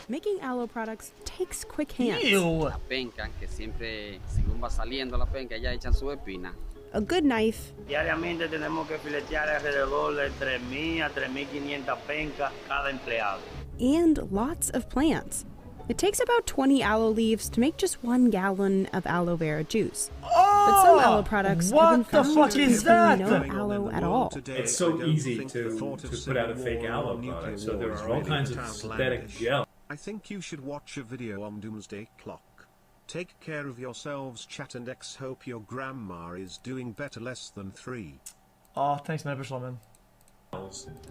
Making aloe products takes quick hands. Ew. La penca, que siempre, según va saliendo la penca, ya echan su espina. A good knife, Diariamente tenemos que filetear alrededor de 3,000 a 3,500 pencas cada empleado. and lots of plants. It takes about 20 aloe leaves to make just 1 gallon of aloe vera juice. But some aloe products have been What the found fuck to is contain that? no aloe at all. It's so easy to put out a fake aloe product, so there are all kinds of synthetic gel. I think you should watch a video on Doomsday Clock. Take care of yourselves, chat, and X. Hope your grandma is doing better. Less than 3. Oh, thanks, man. Appreciate it, man.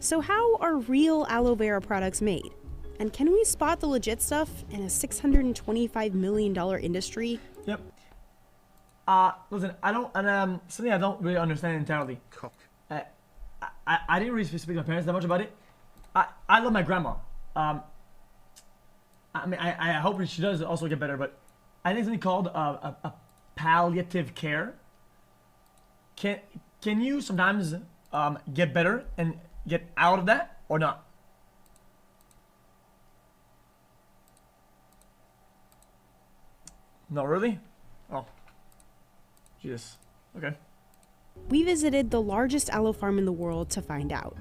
So how are real aloe vera products made? And can we spot the legit stuff in a $625 million industry? Yep. Listen, I don't, and something I don't really understand entirely. Cock. I didn't really speak to my parents that much about it. I love my grandma. I mean, I hope she does also get better, but I think something called a palliative care. Can you sometimes get better and get out of that or not? Not really? Oh. Jesus. Okay. We visited the largest aloe farm in the world to find out.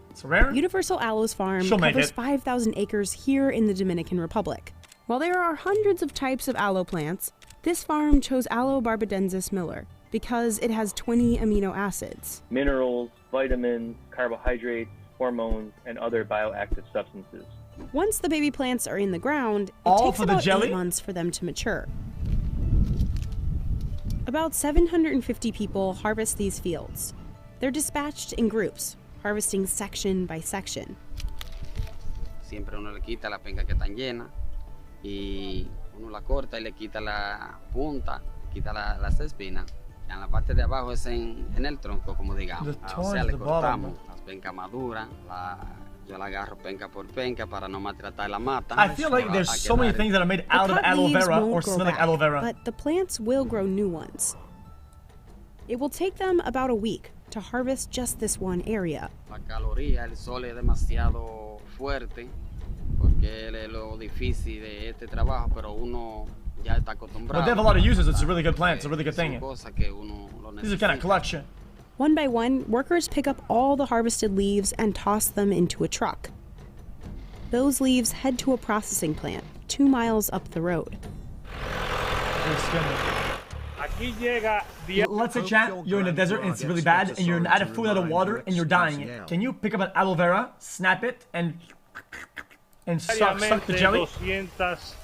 It's rare? Universal Aloe's farm She'll make covers it. 5,000 acres here in the Dominican Republic. While there are hundreds of types of aloe plants, this farm chose Aloe barbadensis Miller because it has 20 amino acids. Minerals, vitamins, carbohydrates, hormones, and other bioactive substances. Once the baby plants are in the ground, it All takes for the about jelly? 8 months for them to mature. About 750 people harvest these fields. They're dispatched in groups, harvesting section by section. Siempre uno le quita la penca que están llenas y uno la corta y le quita la punta, quita las espinas. En la parte de abajo es en el tronco, como digamos. The O sea, towards le the bottom. cortamos las pencas maduras, yo la agarro penca por penca para no maltratar la mata. I feel like there's so many things that are made out of cut aloe leaves vera won't or grow smell like back, aloe vera. But the plants will grow new ones. It will take them about a week to harvest just this one area. La caloría, el sol es demasiado fuerte porque es lo difícil de este trabajo, pero uno ya está acostumbrado. But they have a lot of uses. It's a really good plant. It's a really good Son thing. cosas que uno lo These are kind of necesita. clutch. One by one, workers pick up all the harvested leaves and toss them into a truck. Those leaves head to a processing plant 2 miles up the road. Aquí llega Let's say, chat, you're in the desert and it's really bad and you're out of food, out of water, and you're dying. Can you pick up an aloe vera, snap it, and suck the diariamente jelly?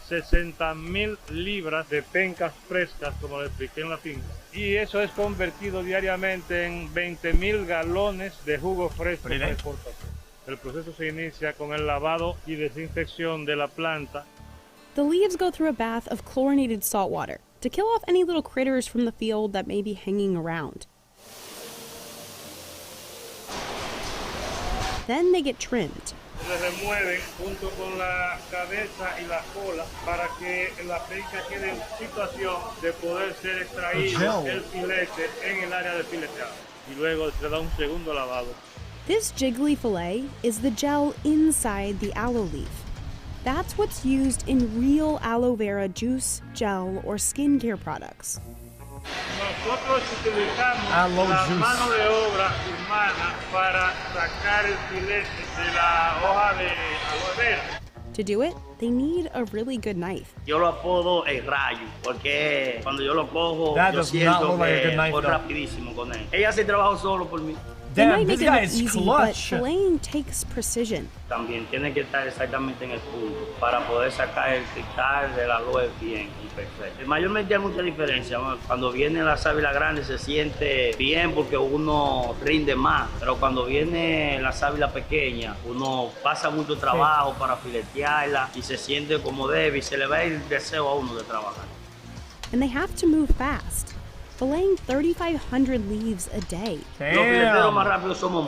260,000 libras de pencas frescas, como le expliqué en la finca. Y eso es convertido diariamente en 20,000 galones de jugo fresco Pretty para nice. exportación. El proceso se inicia con el lavado y desinfección de la planta. The leaves go through a bath of chlorinated salt water to kill off any little critters from the field that may be hanging around. Then they get trimmed. Se remueven junto con la cabeza y la cola para que la penca quede en situación de poder ser extraído el filete en el área de fileteado. Y luego se da un segundo lavado. This jiggly fillet is the gel inside the aloe leaf. That's what's used in real aloe vera juice, gel, or skincare products. Nosotros utilizamos Aloe la juice. mano de obra humana para sacar el filete de la hoja de aloe vera. To do it, they need a really good knife. Yo lo apodo el rayo, porque cuando yo lo cojo, That yo does not siento look like a que good knife, voy though. rapidísimo con él. Ella hace trabajo solo por mí. They Damn, might this make it guy look is easy, but clutch. filleting takes precision. También tiene que estar exactamente en el punto para poder sacar el cristal del aloe bien y perfecto. Mayormente hay mucha diferencia, ¿no? Cuando viene la sábila grande se siente bien porque uno rinde más, pero cuando viene la sábila pequeña uno pasa mucho trabajo para filetearla y se siente como débil, se le va el deseo a uno de trabajar. And they have to move fast, filleting 3,500 leaves a day. Los fileteros más Damn. rápidos somos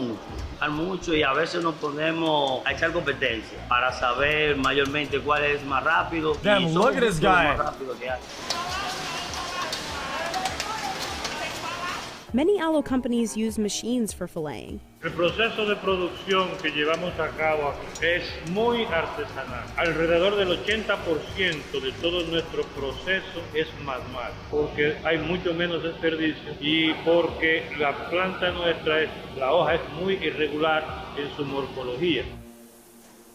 muchos y a veces nos ponemos a echar competencia para saber mayormente cuál es más rápido. Damn, y look at this guy. Más rápido que hay. Many aloe companies use machines for filleting. El proceso de producción que llevamos a cabo aquí es muy artesanal. Alrededor del 80% de todo nuestro proceso es manual, porque hay mucho menos desperdicio y porque la planta nuestra, la hoja es muy irregular en su morfología.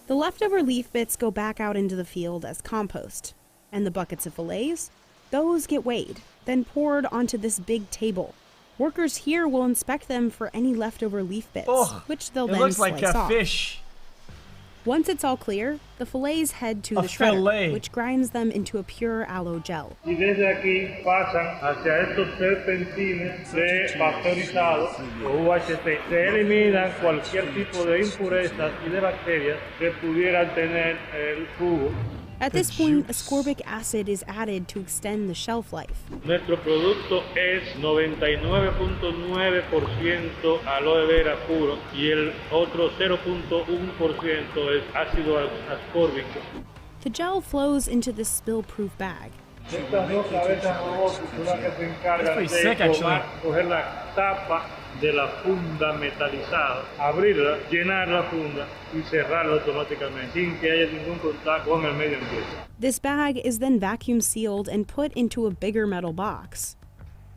The leftover leaf bits go back out into the field as compost, and the buckets of fillets, those get weighed, then poured onto this big table. Workers here will inspect them for any leftover leaf bits, which they'll then looks slice like a off. fish. Once it's all clear, the fillets head to the shredder, which grinds them into a pure aloe gel. Y desde aquí pasan hacia estos serpentines de pasteurizado o UHT. Se eliminan cualquier tipo de impurezas y de bacterias que pudieran tener el jugo. At this point, ascorbic acid is added to extend the shelf life. Nuestro producto es 99.9% aloe vera puro y el otro 0.1% es ácido ascórbico. The gel flows into this spill-proof bag. Estas dos cabezas robots son las que se encargan de coger la tapa de la funda metalizada, abrirla, llenar la funda y cerrarla automáticamente sin que haya ningún contacto con el medio ambiente. This bag is then vacuum sealed and put into a bigger metal box.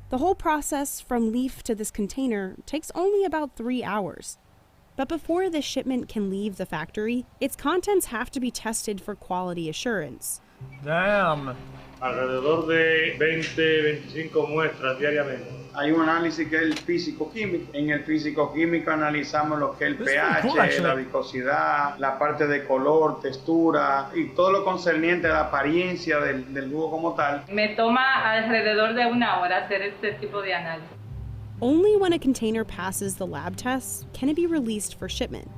The whole process from leaf to this container takes only about 3 hours. But before this shipment can leave the factory, its contents have to be tested for quality assurance. Damn. Alrededor de 20-25 muestras diariamente. Hay un análisis que es el físico-químico. En el físico-químico analizamos lo que es el pH, cool, la viscosidad, la parte de color, textura y todo lo concerniente a la apariencia del jugo como tal. Me toma alrededor de 1 hora hacer este tipo de análisis. Only when a container passes the lab tests can it be released for shipment.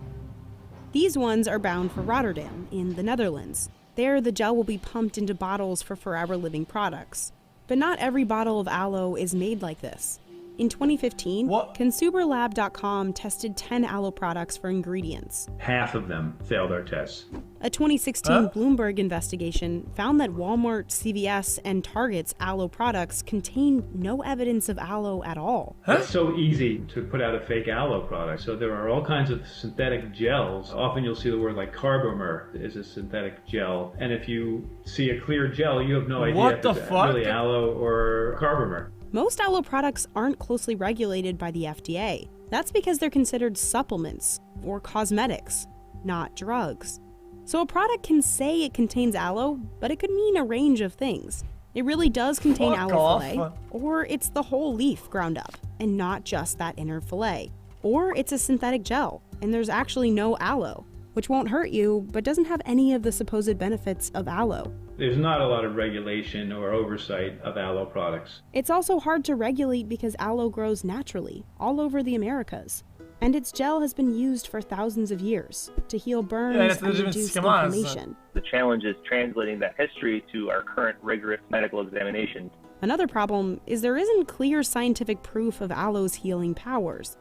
These ones are bound for Rotterdam, in the Netherlands. There, the gel will be pumped into bottles for forever living products. But not every bottle of aloe is made like this. In 2015, ConsumerLab.com tested 10 aloe products for ingredients. Half of them failed our tests. A 2016 Bloomberg investigation found that Walmart, CVS, and Target's aloe products contain no evidence of aloe at all. It's so easy to put out a fake aloe product. So there are all kinds of synthetic gels. Often you'll see the word like carbomer is a synthetic gel. And if you see a clear gel, you have no idea if it's really aloe or carbomer. Most aloe products aren't closely regulated by the FDA. That's because they're considered supplements or cosmetics, not drugs. So a product can say it contains aloe, but it could mean a range of things. It really does contain aloe fillet, or it's the whole leaf ground up, and not just that inner fillet. Or it's a synthetic gel, and there's actually no aloe, which won't hurt you, but doesn't have any of the supposed benefits of aloe. There's not a lot of regulation or oversight of aloe products. It's also hard to regulate because aloe grows naturally, all over the Americas. And its gel has been used for thousands of years to heal burns and reduce inflammation. The challenge is translating that history to our current rigorous medical examinations. Another problem is there isn't clear scientific proof of aloe's healing powers.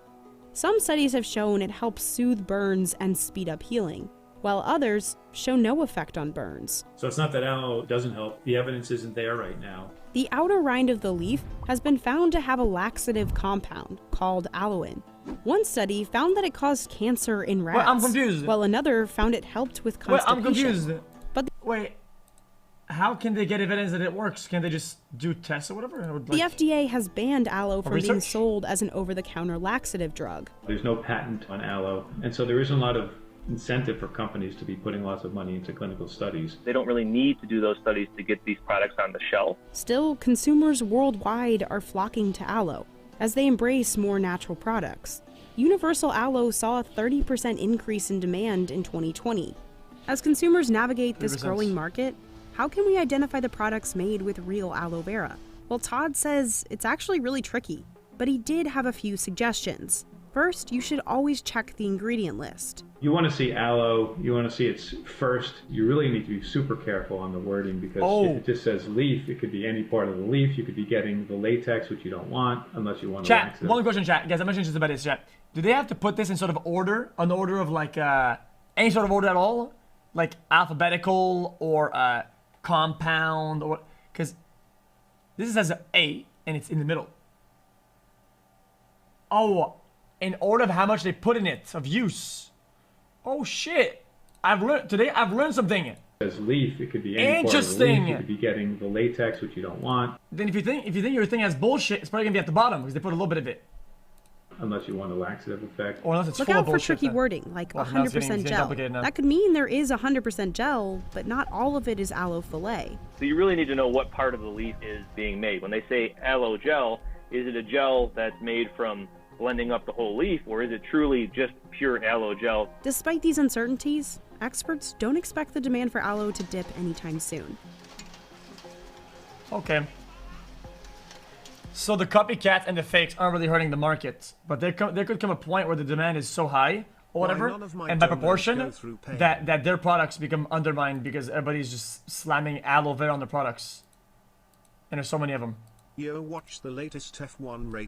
Some studies have shown it helps soothe burns and speed up healing, while others show no effect on burns. So it's not that aloe doesn't help, the evidence isn't there right now. The outer rind of the leaf has been found to have a laxative compound called aloin. One study found that it caused cancer in rats, I'm confused. while another found it helped with constipation. I'm confused. But wait, how can they get evidence that it works? Can they just do tests or whatever? The FDA has banned aloe from being sold as an over-the-counter laxative drug. There's no patent on aloe, and so there isn't a lot of incentive for companies to be putting lots of money into clinical studies. They don't really need to do those studies to get these products on the shelf. Still, consumers worldwide are flocking to aloe as they embrace more natural products. Universal Aloe saw a 30% increase in demand in 2020. As consumers navigate this growing market, how can we identify the products made with real aloe vera? Well, Todd says it's actually really tricky, but he did have a few suggestions. First, you should always check the ingredient list. You want to see aloe, you want to see its first. You really need to be super careful on the wording because if it just says leaf, it could be any part of the leaf. You could be getting the latex, which you don't want unless you want to Chat, one question, chat. Guys, I'm mentioning just about this, chat. Do they have to put this in sort of order, on the order of like, any sort of order at all? Like alphabetical or compound or, because this says A and it's in the middle. Oh, in order of how much they put in it of use. Oh shit! I've learned something. As leaf, it could be any part of the leaf. You could be getting the latex, which you don't want. Then if you think your thing has bullshit, it's probably gonna be at the bottom because they put a little bit of it. Unless you want a laxative effect. Or unless it's Look full out of for bullshit. tricky wording, like 100% gel. That could mean there is 100% gel, but not all of it is aloe fillet. So you really need to know what part of the leaf is being made. When they say aloe gel, is it a gel that's made from blending up the whole leaf, or is it truly just pure aloe gel? Despite these uncertainties, experts don't expect the demand for aloe to dip anytime soon. Okay. So the copycats and the fakes aren't really hurting the market, but there could come a point where the demand is so high or whatever, and by proportion, that their products become undermined because everybody's just slamming aloe vera on their products, and there's so many of them. Yo, watch the latest F1 race.